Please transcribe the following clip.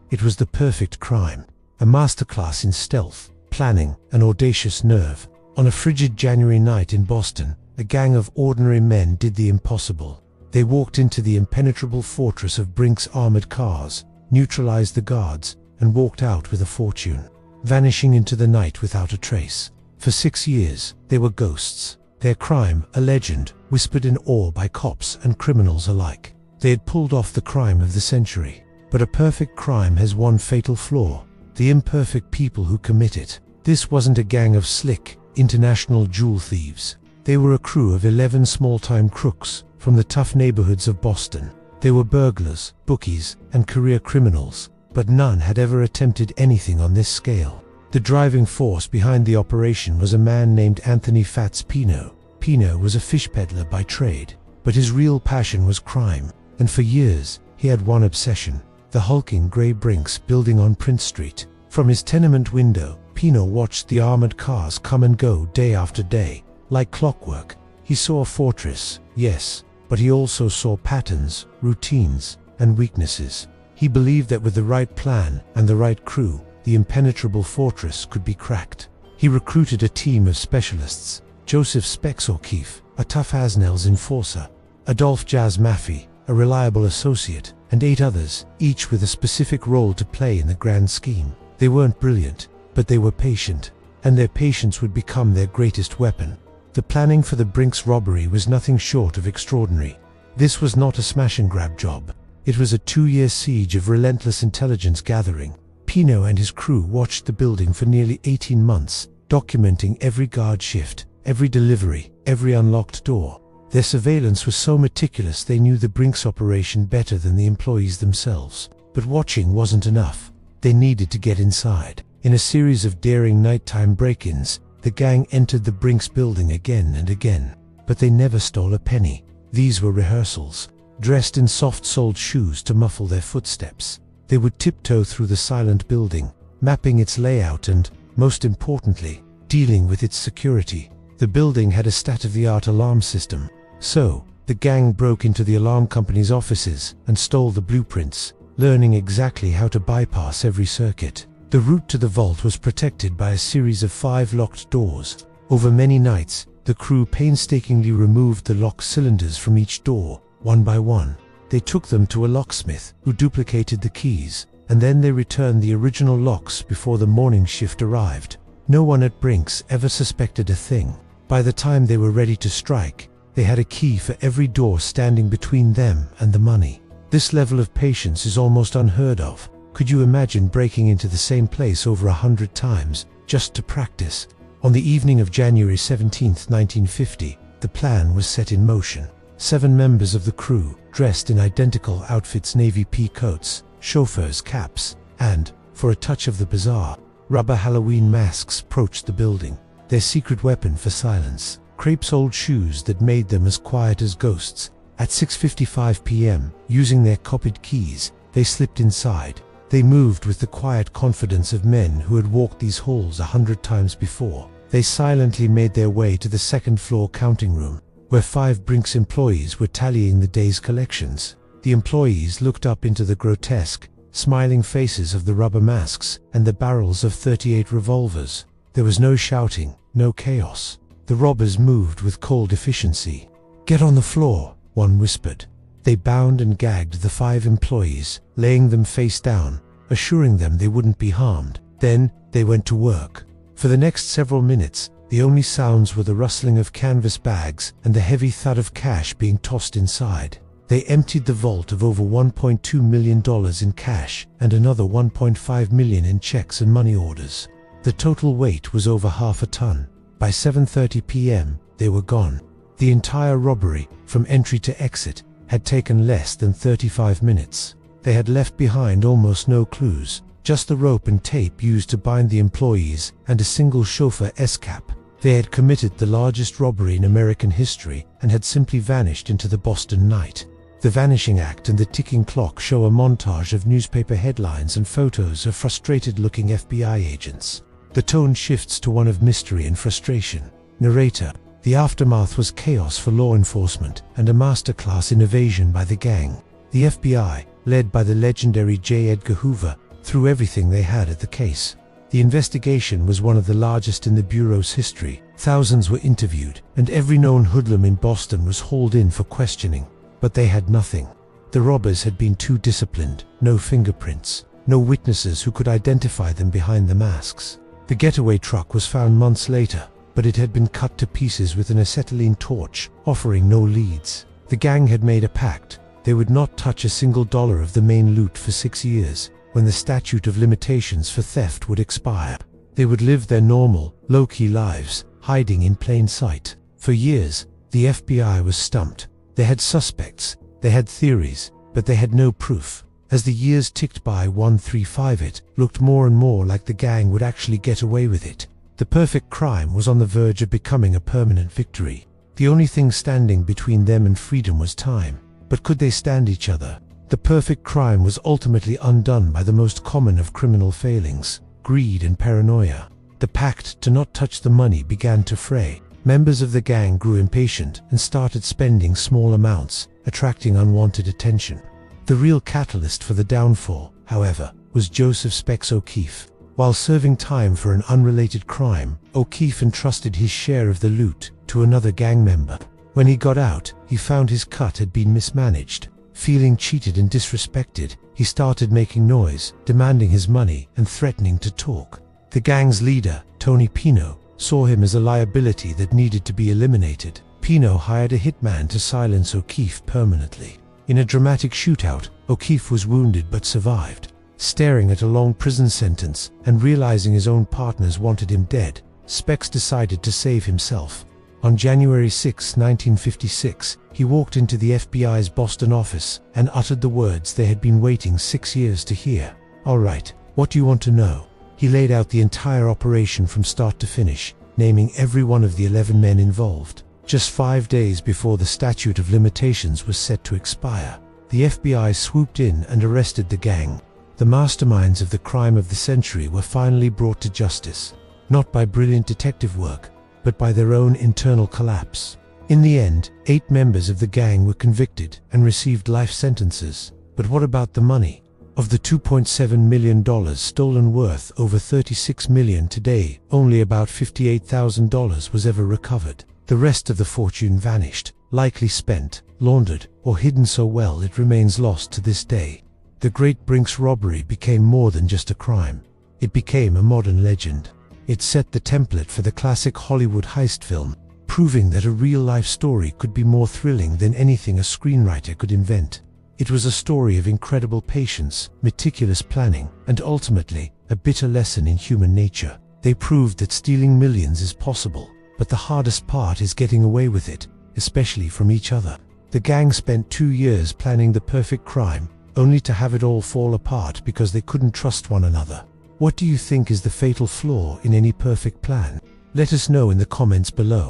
It was the perfect crime, a masterclass in stealth, planning, and audacious nerve. On a frigid January night in Boston, a gang of ordinary men did the impossible. They walked into the impenetrable fortress of Brinks Armored Cars, neutralized the guards, and walked out with a fortune, vanishing into the night without a trace. For 6 years, they were ghosts. Their crime, a legend, whispered in awe by cops and criminals alike. They had pulled off the crime of the century. But a perfect crime has one fatal flaw: the imperfect people who commit it. This wasn't a gang of slick, international jewel thieves. They were a crew of 11 small-time crooks from the tough neighborhoods of Boston. They were burglars, bookies, and career criminals, but none had ever attempted anything on this scale. The driving force behind the operation was a man named Anthony Fats Pino. Pino was a fish peddler by trade, but his real passion was crime, and for years he had one obsession: the hulking grey Brinks building on Prince Street. From his tenement window, Pino watched the armored cars come and go day after day. Like clockwork, he saw a fortress, yes, but he also saw patterns, routines, and weaknesses. He believed that with the right plan and the right crew, the impenetrable fortress could be cracked. He recruited a team of specialists: Joseph Specs O'Keefe, a tough-as-nails enforcer; Adolphe Jazz Maffei, a reliable associate; and 8 others, each with a specific role to play in the grand scheme. They weren't brilliant, but they were patient, and their patience would become their greatest weapon. The planning for the Brinks robbery was nothing short of extraordinary. This was not a smash-and-grab job. It was a 2-year siege of relentless intelligence gathering. Pino and his crew watched the building for nearly 18 months, documenting every guard shift, every delivery, every unlocked door. Their surveillance was so meticulous they knew the Brinks operation better than the employees themselves. But watching wasn't enough. They needed to get inside. In a series of daring nighttime break-ins, the gang entered the Brinks building again and again. But they never stole a penny. These were rehearsals, dressed in soft-soled shoes to muffle their footsteps. They would tiptoe through the silent building, mapping its layout and, most importantly, dealing with its security. The building had a state-of-the-art alarm system. So, the gang broke into the alarm company's offices and stole the blueprints, learning exactly how to bypass every circuit. The route to the vault was protected by a series of 5 locked doors. Over many nights, the crew painstakingly removed the lock cylinders from each door, one by one. They took them to a locksmith, who duplicated the keys, and then they returned the original locks before the morning shift arrived. No one at Brinks ever suspected a thing. By the time they were ready to strike, they had a key for every door standing between them and the money. This level of patience is almost unheard of. Could you imagine breaking into the same place over 100 times, just to practice? On the evening of January 17, 1950, the plan was set in motion. 7 members of the crew, dressed in identical outfits, navy pea coats, chauffeurs' caps, and, for a touch of the bizarre, rubber Halloween masks, approached the building. Their secret weapon for silence: crepe-soled shoes that made them as quiet as ghosts. At 6:55 p.m., using their copied keys, they slipped inside. They moved with the quiet confidence of men who had walked these halls 100 times before. They silently made their way to the second-floor counting room, where 5 Brinks employees were tallying the day's collections. The employees looked up into the grotesque, smiling faces of the rubber masks and the barrels of 38 revolvers. There was no shouting, no chaos. The robbers moved with cold efficiency. "Get on the floor," one whispered. They bound and gagged the 5 employees, laying them face down, assuring them they wouldn't be harmed. Then, they went to work. For the next several minutes, the only sounds were the rustling of canvas bags and the heavy thud of cash being tossed inside. They emptied the vault of over $1.2 million in cash and another $1.5 million in checks and money orders. The total weight was over half a ton. By 7:30 p.m., they were gone. The entire robbery, from entry to exit, had taken less than 35 minutes. They had left behind almost no clues, just the rope and tape used to bind the employees and a single chauffeur escape. They had committed the largest robbery in American history and had simply vanished into the Boston night. The vanishing act and the ticking clock show a montage of newspaper headlines and photos of frustrated-looking FBI agents. The tone shifts to one of mystery and frustration. Narrator: the aftermath was chaos for law enforcement and a masterclass in evasion by the gang. The FBI, led by the legendary J. Edgar Hoover, threw everything they had at the case. The investigation was one of the largest in the Bureau's history. Thousands were interviewed, and every known hoodlum in Boston was hauled in for questioning. But they had nothing. The robbers had been too disciplined, no fingerprints, no witnesses who could identify them behind the masks. The getaway truck was found months later, but it had been cut to pieces with an acetylene torch, offering no leads. The gang had made a pact. They would not touch a single dollar of the main loot for 6 years, when the statute of limitations for theft would expire. They would live their normal, low-key lives, hiding in plain sight. For years, the FBI was stumped. They had suspects, they had theories, but they had no proof. As the years ticked by, 135 it looked more and more like the gang would actually get away with it. The perfect crime was on the verge of becoming a permanent victory. The only thing standing between them and freedom was time. But could they stand each other? The perfect crime was ultimately undone by the most common of criminal failings: greed and paranoia. The pact to not touch the money began to fray. Members of the gang grew impatient and started spending small amounts, attracting unwanted attention. The real catalyst for the downfall, however, was Joseph Specs O'Keefe. While serving time for an unrelated crime, O'Keefe entrusted his share of the loot to another gang member. When he got out, he found his cut had been mismanaged. Feeling cheated and disrespected, he started making noise, demanding his money and threatening to talk. The gang's leader, Tony Pino, saw him as a liability that needed to be eliminated. Pino hired a hitman to silence O'Keefe permanently. In a dramatic shootout, O'Keefe was wounded but survived. Staring at a long prison sentence and realizing his own partners wanted him dead, Specs decided to save himself. On January 6, 1956, he walked into the FBI's Boston office and uttered the words they had been waiting 6 years to hear. "All right, what do you want to know?" He laid out the entire operation from start to finish, naming every one of the 11 men involved. Just 5 days before the statute of limitations was set to expire, the FBI swooped in and arrested the gang. The masterminds of the crime of the century were finally brought to justice, not by brilliant detective work, but by their own internal collapse. In the end, 8 members of the gang were convicted and received life sentences. But what about the money? Of the $2.7 million stolen, worth over $36 million today, only about $58,000 was ever recovered. The rest of the fortune vanished, likely spent, laundered, or hidden so well it remains lost to this day. The Great Brinks Robbery became more than just a crime. It became a modern legend. It set the template for the classic Hollywood heist film, proving that a real-life story could be more thrilling than anything a screenwriter could invent. It was a story of incredible patience, meticulous planning, and ultimately, a bitter lesson in human nature. They proved that stealing millions is possible, but the hardest part is getting away with it, especially from each other. The gang spent 2 years planning the perfect crime, only to have it all fall apart because they couldn't trust one another. What do you think is the fatal flaw in any perfect plan? Let us know in the comments below.